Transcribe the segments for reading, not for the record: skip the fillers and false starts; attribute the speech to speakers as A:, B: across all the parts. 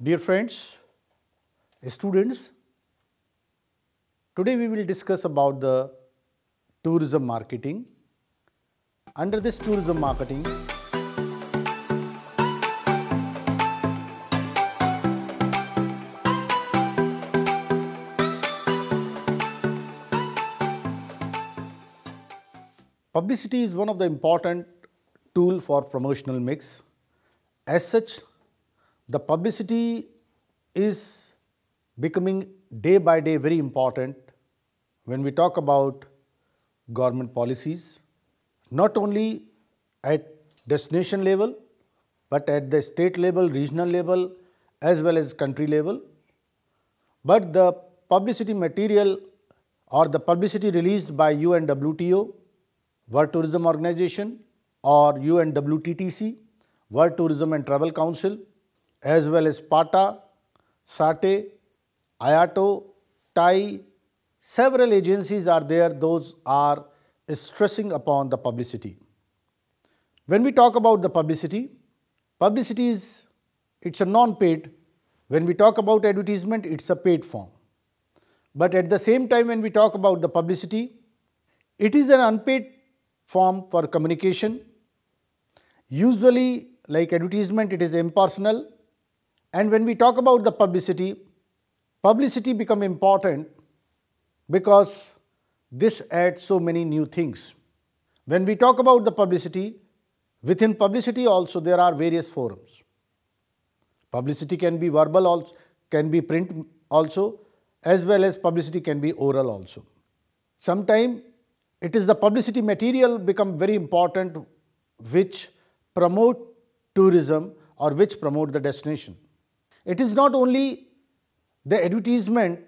A: Dear friends, students, today we will discuss about the tourism marketing. Under this tourism marketing, publicity is one of the important tool for promotional mix. As such, the publicity is becoming day by day very important when we talk about government policies, not only at destination level, but at the state level, regional level, as well as country level. But the publicity material or the publicity released by UNWTO, World Tourism Organization, or UNWTTC, World Tourism and Travel Council, as well as PATA, SATE, IATO, TAI, several agencies are there, those are stressing upon the publicity. When we talk about the publicity it's a non-paid. When we talk about advertisement, it's a paid form. But at the same time, when we talk about the publicity, it is an unpaid form for communication. Usually, like advertisement, it is impersonal. And when we talk about the publicity become important because this adds so many new things. When we talk about the publicity, within publicity also there are various forums. Publicity can be verbal also, can be print also, as well as publicity can be oral also. Sometimes it is the publicity material become very important which promote tourism or which promote the destination. It is not only the advertisement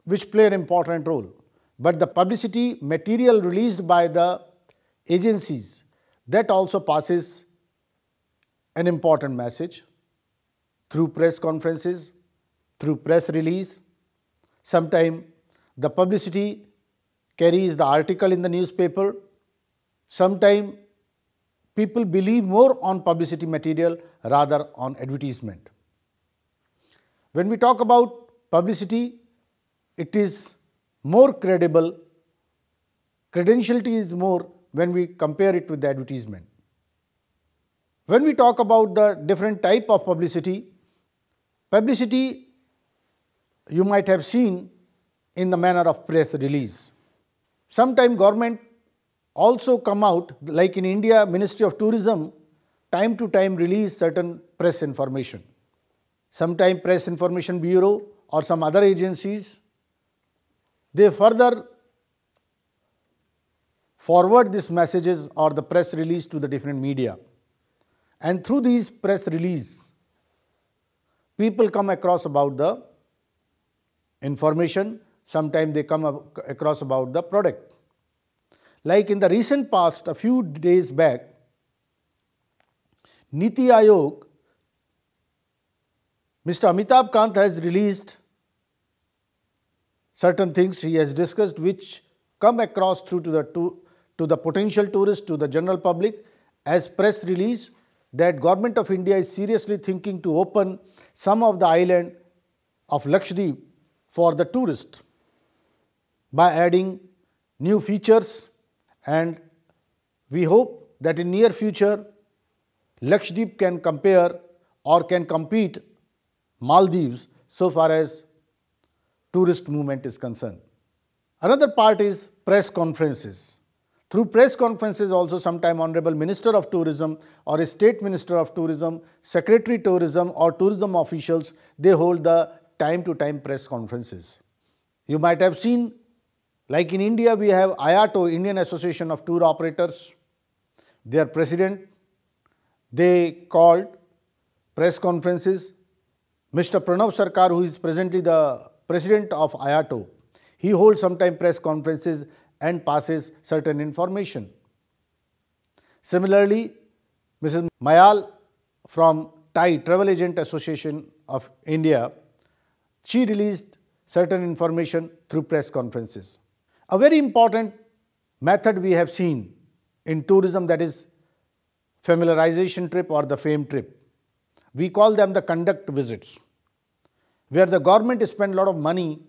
A: which play an important role, but the publicity material released by the agencies, that also passes an important message through press conferences, through press release. Sometimes the publicity carries the article in the newspaper. Sometimes people believe more on publicity material rather on advertisement. When we talk about publicity, it is more credible, credentiality is more when we compare it with the advertisement. When we talk about the different type of publicity you might have seen in the manner of press release. Sometimes government also come out, like in India, Ministry of Tourism, time to time release certain press information. Sometimes Press Information Bureau or some other agencies, they further forward these messages or the press release to the different media. And through these press release, people come across about the information, sometimes they come across about the product. Like in the recent past, a few days back, Niti Aayog, Mr. Amitabh Kant has released certain things he has discussed which come across through to the potential tourists, to the general public as press release that Government of India is seriously thinking to open some of the island of Lakshadweep for the tourist by adding new features, and we hope that in near future Lakshadweep can compare or can compete Maldives so far as tourist movement is concerned. Another part is press conferences. Through press conferences also sometime Honorable Minister of Tourism or a State Minister of Tourism, Secretary Tourism or tourism officials, they hold the time to time press conferences. You might have seen, like in India we have IATO, Indian Association of Tour Operators. Their president, they called press conferences. Mr. Pranav Sarkar, who is presently the president of IATO, he holds sometime press conferences and passes certain information. Similarly, Mrs. Mayal from TAI, Travel Agent Association of India, she released certain information through press conferences. A very important method we have seen in tourism, that is familiarization trip or the fame trip. We call them the conduct visits, where the government spends a lot of money.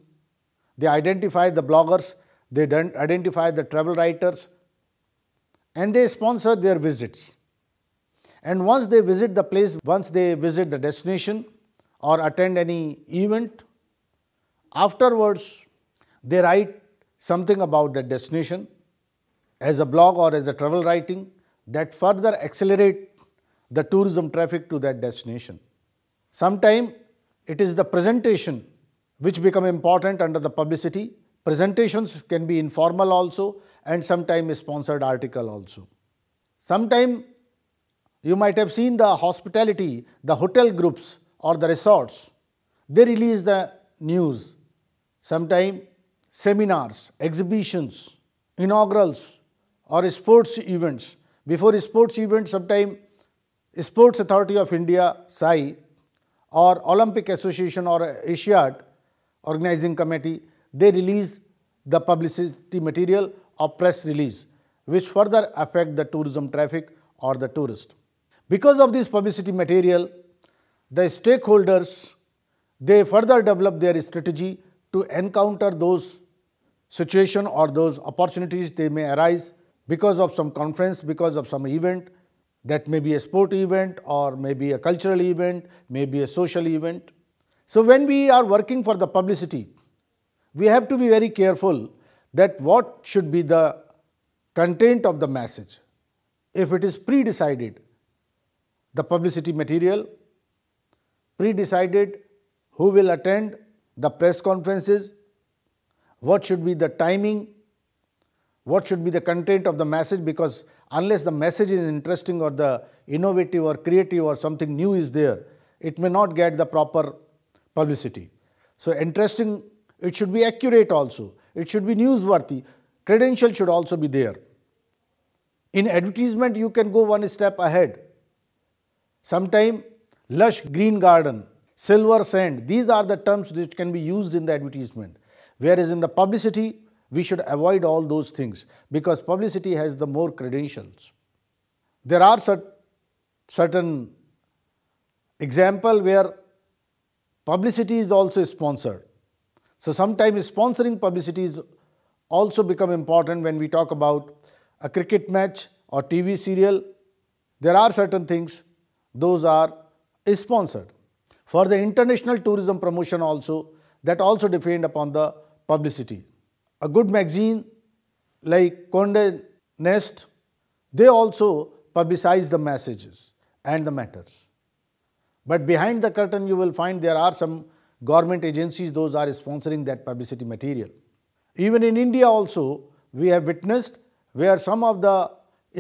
A: They identify the bloggers, they identify the travel writers, and they sponsor their visits. And once they visit the place, once they visit the destination or attend any event, afterwards they write something about that destination as a blog or as a travel writing that further accelerate the tourism traffic to that destination. Sometimes it is the presentation which become important under the publicity. Presentations can be informal also, and sometimes sponsored article also. Sometimes you might have seen the hospitality, the hotel groups or the resorts, they release the news. Sometimes seminars, exhibitions, inaugurals or sports events. Before sports events, sometimes Sports Authority of India, SAI, or Olympic Association or Asiad Organizing Committee, they release the publicity material or press release, which further affect the tourism traffic or the tourist. Because of this publicity material, the stakeholders, they further develop their strategy to encounter those situations or those opportunities they may arise because of some conference, because of some event. That may be a sport event or maybe a cultural event, maybe a social event. So when we are working for the publicity, we have to be very careful that what should be the content of the message. If it is pre-decided, the publicity material, pre-decided who will attend the press conferences, what should be the timing, what should be the content of the message, because unless the message is interesting or the innovative or creative or something new is there, it may not get the proper publicity. So interesting, it should be accurate also, it should be newsworthy, credential should also be there. In advertisement, you can go one step ahead. Sometime lush green garden, silver sand, these are the terms which can be used in the advertisement. Whereas in the publicity, we should avoid all those things because publicity has the more credentials. There are certain examples where publicity is also sponsored. So sometimes sponsoring publicity is also become important when we talk about a cricket match or TV serial. There are certain things, those are sponsored. For the international tourism promotion also, that also depend upon the publicity. A good magazine like Condé Nast, they also publicize the messages and the matters. But behind the curtain, you will find there are some government agencies, those are sponsoring that publicity material. Even in India also, we have witnessed where some of the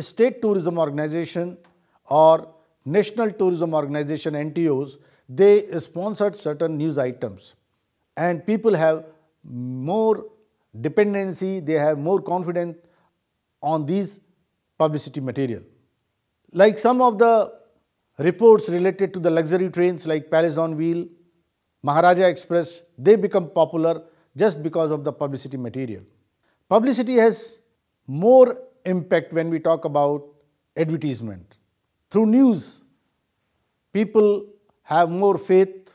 A: state tourism organization or national tourism organization, NTOs, they sponsored certain news items. And people have more dependency, they have more confidence on these publicity material. Like some of the reports related to the luxury trains like Palace on Wheel, Maharaja Express, they become popular just because of the publicity material. Publicity has more impact when we talk about advertisement. Through news, people have more faith.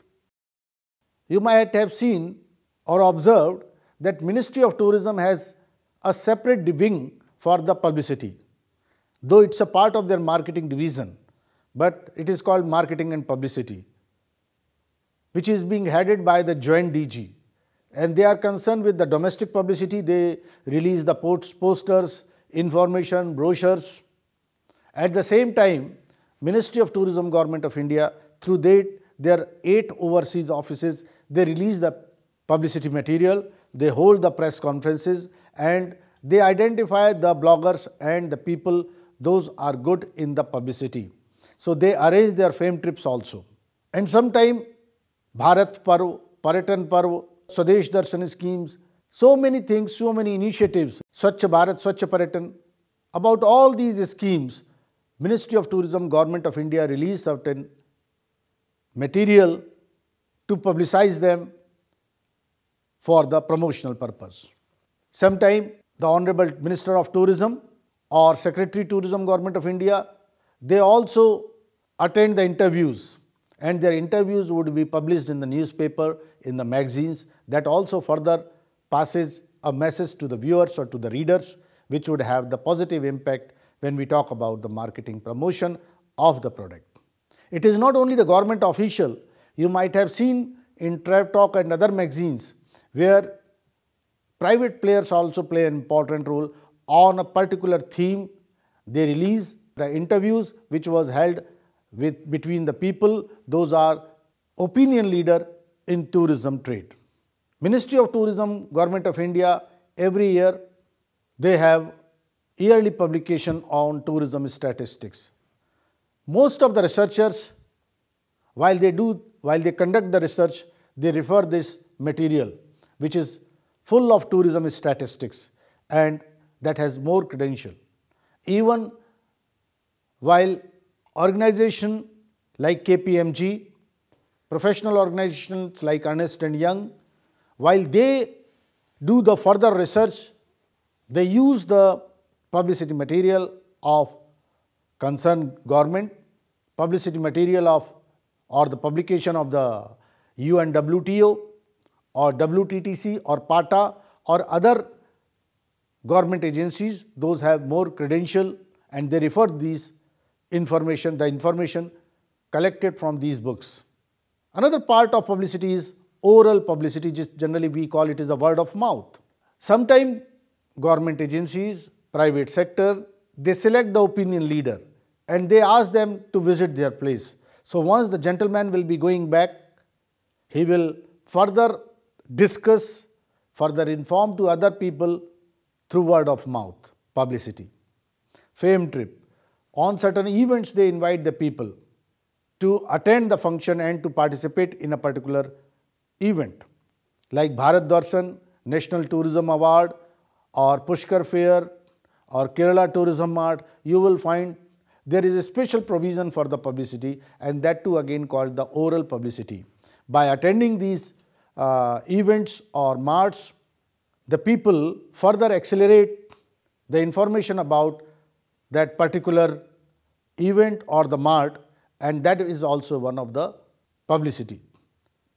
A: You might have seen or observed that Ministry of Tourism has a separate wing for the publicity, though it's a part of their marketing division, but it is called Marketing and Publicity, which is being headed by the Joint DG. And they are concerned with the domestic publicity. They release the posters, information, brochures. At the same time, Ministry of Tourism, Government of India, through their 8 overseas offices, they release the publicity material, they hold the press conferences, and they identify the bloggers and the people, those are good in the publicity. So they arrange their fame trips also. And sometime Bharat Parv, Paratan Parv, Swadesh Darshan schemes, so many things, so many initiatives, Swachh Bharat, Swachh Paratan. About all these schemes, Ministry of Tourism, Government of India release certain material to publicize them for the promotional purpose. Sometime the Honorable Minister of Tourism or Secretary Tourism, Government of India, they also attend the interviews and their interviews would be published in the newspaper, in the magazines. That also further passes a message to the viewers or to the readers, which would have the positive impact when we talk about the marketing promotion of the product. It is not only the government official. You might have seen in Trav Talk and other magazines where private players also play an important role on a particular theme. They release the interviews which was held between the people. Those are opinion leader in tourism trade. Ministry of Tourism, Government of India, every year they have yearly publication on tourism statistics. Most of the researchers, while they conduct the research, they refer this material which is full of tourism statistics and that has more credential. Even while organization like KPMG, professional organizations like Ernst & Young, while they do the further research, they use the publicity material of concerned government, publicity material of or the publication of the UNWTO or WTTC or PATA or other government agencies. Those have more credential and they refer these information, the information collected from these books. Another part of publicity is oral publicity, just generally we call it as the word of mouth. Sometimes government agencies, private sector, they select the opinion leader and they ask them to visit their place. So once the gentleman will be going back, he will further discuss, further inform to other people through word of mouth publicity. Fame trip. On certain events they invite the people to attend the function and to participate in a particular event like Bharat Darshan, National Tourism Award or Pushkar Fair or Kerala Tourism Mart. You will find there is a special provision for the publicity and that too again called the oral publicity. By attending these events or marts, the people further accelerate the information about that particular event or the mart, and that is also one of the publicity.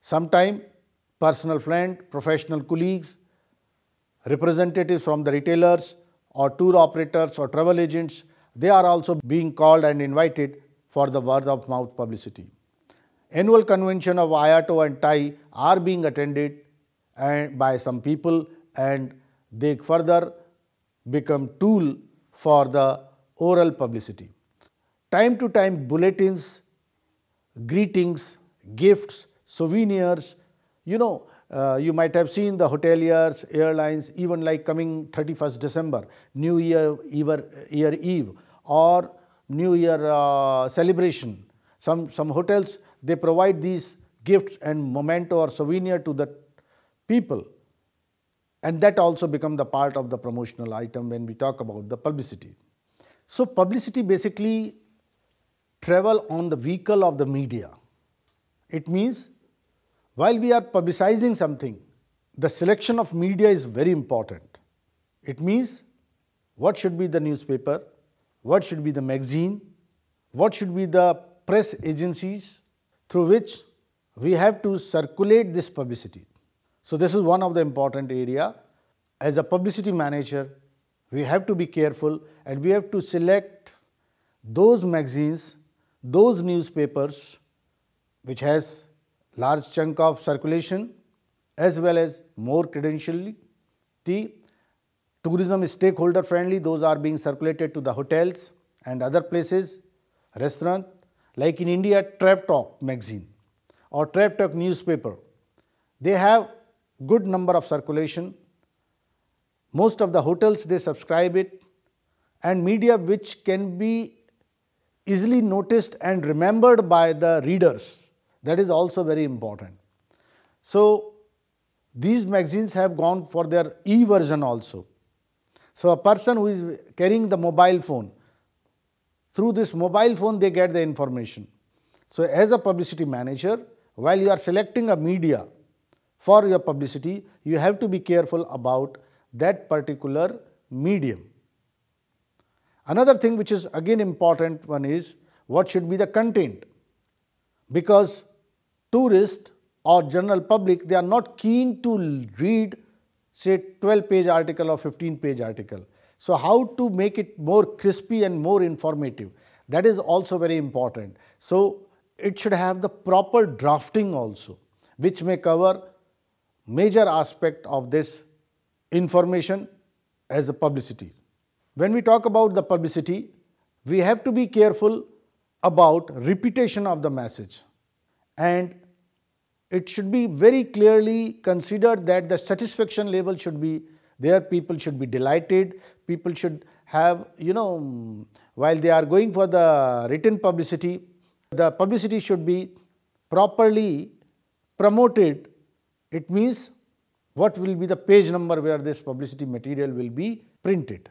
A: Sometime personal friend, professional colleagues, representatives from the retailers or tour operators or travel agents, they are also being called and invited for the word of mouth publicity. Annual convention of IATO and TAI are being attended by some people and they further become tool for the oral publicity. Time to time bulletins, greetings, gifts, souvenirs, you might have seen the hoteliers, airlines, even like coming 31st December, New Year Eve or New Year celebration. Some hotels, they provide these gifts and memento or souvenir to the people, and that also become the part of the promotional item when we talk about the publicity. So publicity basically travel on the vehicle of the media. It means while we are publicizing something, the selection of media is very important. It means what should be the newspaper, what should be the magazine, what should be the press agencies through which we have to circulate this publicity. So this is one of the important area. As a publicity manager, we have to be careful and we have to select those magazines, those newspapers which has large chunk of circulation as well as more credentiality. Tourism is stakeholder friendly, those are being circulated to the hotels and other places, restaurant, like in India Trav Talk magazine or Trav Talk newspaper. They have good number of circulation. Most of the hotels they subscribe it, and media which can be easily noticed and remembered by the readers. That is also very important. So these magazines have gone for their e-version also. So a person who is carrying the mobile phone, through this mobile phone they get the information. So as a publicity manager, while you are selecting a media for your publicity, you have to be careful about that particular medium. Another thing which is again important one is what should be the content. because tourists or general public, they are not keen to read say 12-page article or 15-page article. So how to make it more crispy and more informative, that is also very important. So it should have the proper drafting also, which may cover major aspect of this information as a publicity. When we talk about the publicity, we have to be careful about repetition of the message, and it should be very clearly considered that the satisfaction level should be there, people should be delighted, people should have, while they are going for the written publicity, the publicity should be properly promoted. It means what will be the page number where this publicity material will be printed.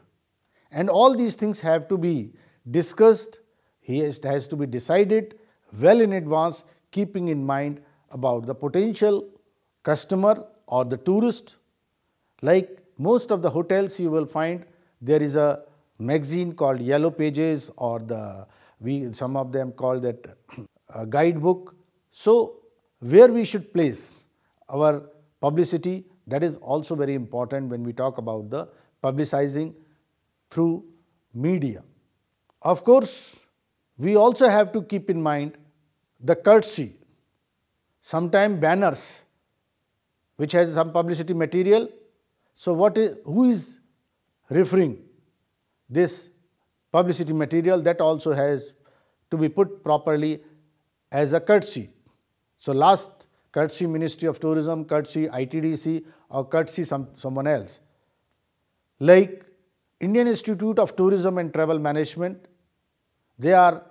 A: And all these things have to be discussed, it has to be decided well in advance, keeping in mind about the potential customer or the tourist. Like most of the hotels, you will find there is a magazine called Yellow Pages, or some of them call that a guidebook. So where we should place our publicity, that is also very important when we talk about the publicizing through media. Of course, we also have to keep in mind the courtesy. Sometimes banners which has some publicity material. So who is referring this publicity material, that also has to be put properly as a courtesy. So last courtesy Ministry of Tourism, courtesy ITDC, or courtesy someone else. Like Indian Institute of Tourism and Travel Management, they are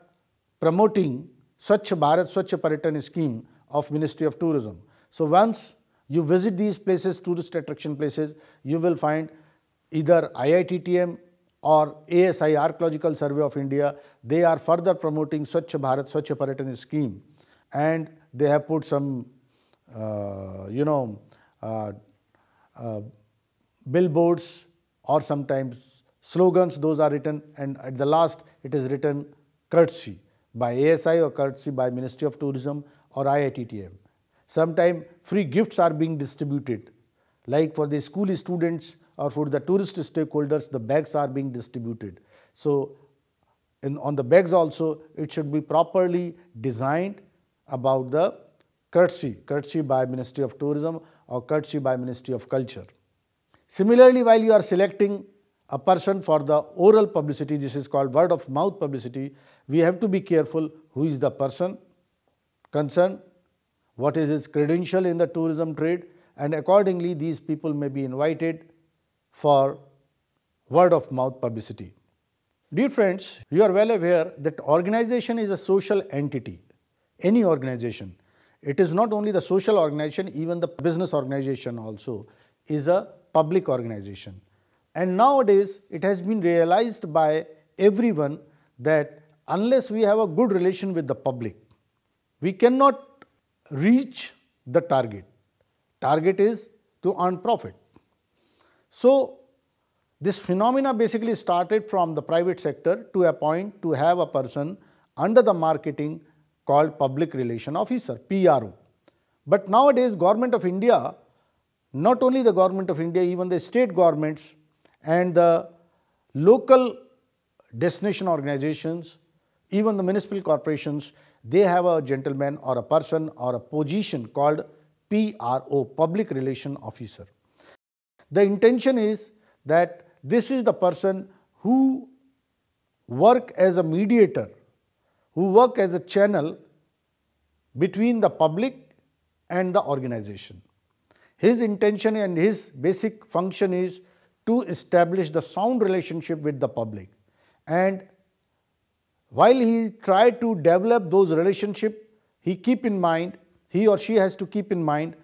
A: promoting Swachh Bharat Swachh Pariyatan scheme of Ministry of Tourism. So once you visit these places, tourist attraction places, you will find either IITTM or ASI, Archaeological Survey of India, they are further promoting Swachh Bharat Swachh Pariyatan scheme, and they have put some billboards or sometimes slogans, those are written, and at the last it is written courtesy by ASI or courtesy by Ministry of Tourism or IITTM. Sometimes free gifts are being distributed, like for the school students or for the tourist stakeholders, the bags are being distributed. So on the bags also, it should be properly designed about the courtesy by Ministry of Tourism or courtesy by Ministry of Culture. Similarly, while you are selecting a person for the oral publicity, this is called word of mouth publicity, we have to be careful who is the person concerned, what is his credential in the tourism trade, and accordingly these people may be invited for word of mouth publicity. Dear friends, you are well aware that organization is a social entity, any organization. It is not only the social organization, even the business organization also is a public organization. And nowadays it has been realized by everyone that unless we have a good relation with the public, we cannot reach the target. Target is to earn profit. So this phenomena basically started from the private sector to a point to have a person under the marketing called Public Relation Officer, PRO. But nowadays Government of India, not only the Government of India, even the state governments and the local destination organizations, even the municipal corporations, they have a gentleman or a person or a position called PRO, Public Relation Officer. The intention is that this is the person who work as a mediator, who work as a channel between the public and the organization. His intention and his basic function is to establish the sound relationship with the public, and while he try to develop those relationships, he or she has to keep in mind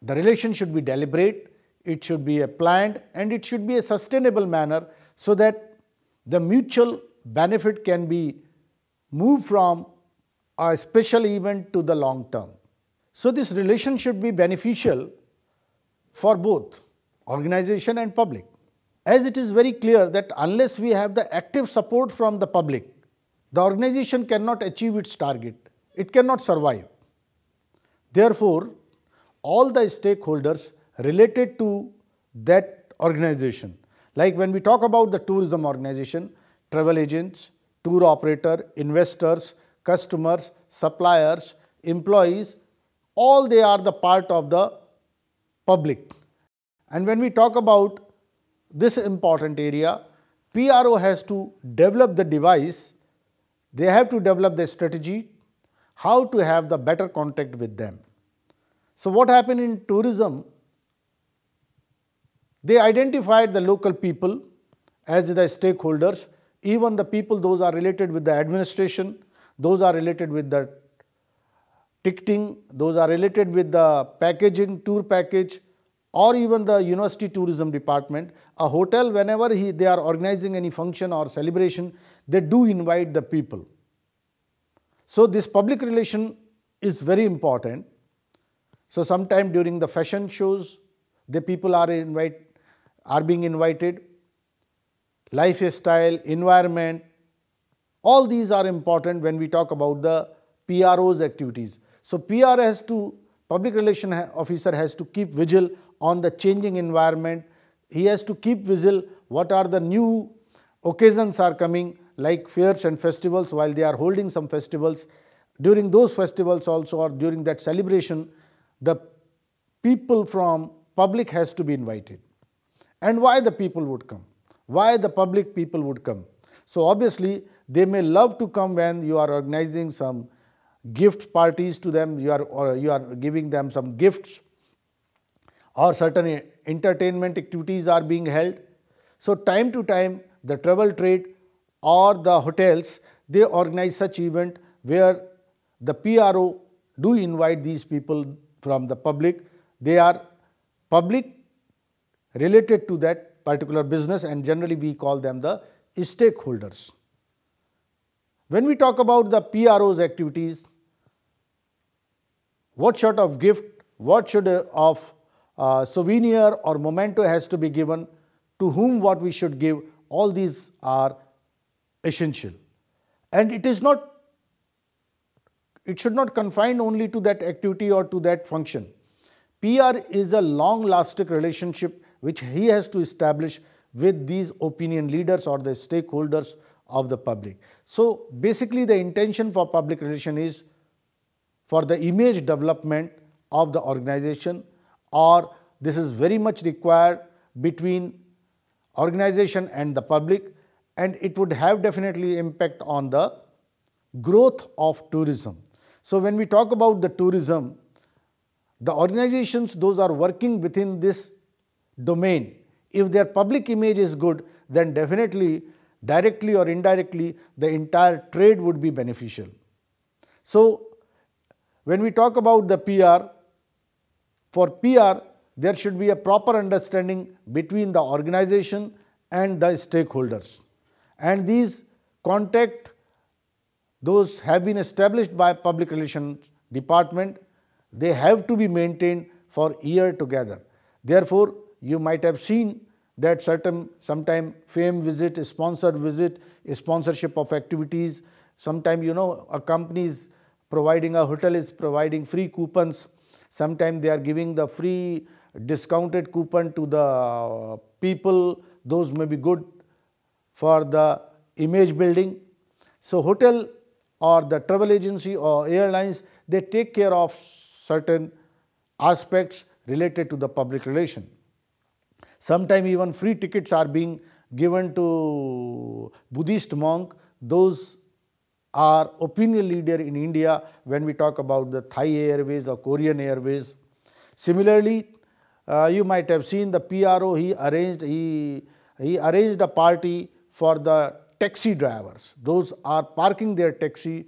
A: the relation should be deliberate, it should be a planned, and it should be a sustainable manner, so that the mutual benefit can be moved from a special event to the long term. So this relation should be beneficial for both organization and public, as it is very clear that unless we have the active support from the public, the organization cannot achieve its target. it cannot survive. Therefore, all the stakeholders related to that organization, like when we talk about the tourism organization, travel agents, tour operator, investors, customers, suppliers, employees, all they are the part of the public. And when we talk about this important area, PRO has to develop the device, they have to develop the strategy, how to have the better contact with them. So what happened in tourism, they identified the local people as the stakeholders, even the people those are related with the administration, those are related with the ticketing, those are related with the packaging, tour package, or even the university tourism department. A hotel, whenever they are organizing any function or celebration, they do invite the people. So this public relation is very important. So sometime during the fashion shows, the people are being invited, lifestyle, environment, all these are important when we talk about the PRO's activities. So public relation officer has to keep vigil on the changing environment. He has to keep vigil what are the new occasions are coming, like fairs and festivals. While they are holding some festivals, during those festivals also, or during that celebration, the people from public has to be invited. And why the people would come? Why the public people would come? So obviously they may love to come when you are organizing some gift parties to them, you are giving them some gifts, or certain entertainment activities are being held. So time to time the travel trade or the hotels, they organize such event where the PRO do invite these people from the public. They are public related to that particular business, and generally we call them the stakeholders. When we talk about the PRO's activities, what sort of gift, what sort of souvenir or memento has to be given, to whom what we should give, all these are essential. And it should not confine only to that activity or to that function. PR is a long-lasting relationship which he has to establish with these opinion leaders or the stakeholders of the public. So basically the intention for public relation is for the image development of the organization, or this is very much required between organization and the public, and it would have definitely impact on the growth of tourism. So when we talk about the tourism, the organizations those are working within this domain, if their public image is good, then definitely directly or indirectly the entire trade would be beneficial. So when we talk about the PR, for PR there should be a proper understanding between the organization and the stakeholders, and these contact those have been established by public relations department, they have to be maintained for year together. Therefore you might have seen that sometime fame visit, sponsored visit, sponsorship of activities, sometime a company is providing, a hotel is providing free coupons, sometime they are giving the free discounted coupon to the people, those may be good for the image building. So hotel or the travel agency or airlines, they take care of certain aspects related to the public relation. Sometimes even free tickets are being given to Buddhist monk, those are opinion leader in India when we talk about the Thai Airways or Korean Airways. Similarly, you might have seen the PRO, he arranged a party for the taxi drivers. Those are parking their taxi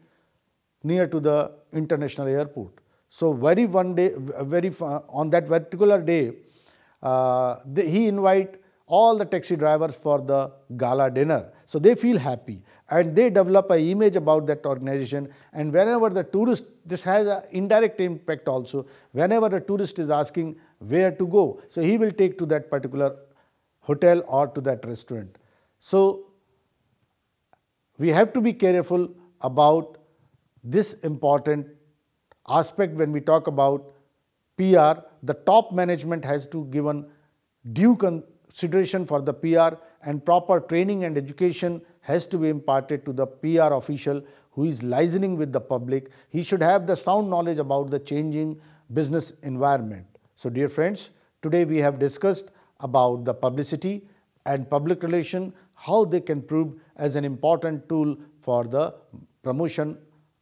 A: near to the international airport. So on that particular day, he invite all the taxi drivers for the gala dinner. So they feel happy and they develop an image about that organization, and whenever the tourist, this has an indirect impact also, whenever the tourist is asking where to go, so he will take to that particular hotel or to that restaurant. So we have to be careful about this important aspect when we talk about PR. The top management has to given due consideration for the PR, and proper training and education has to be imparted to the PR official who is liaising with the public. He should have the sound knowledge about the changing business environment. So dear friends, today we have discussed about the publicity and public relation, how they can prove as an important tool for the promotion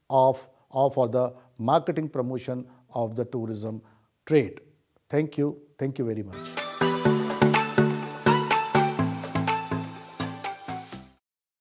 A: of or for the marketing promotion of the tourism trade. Thank you very much.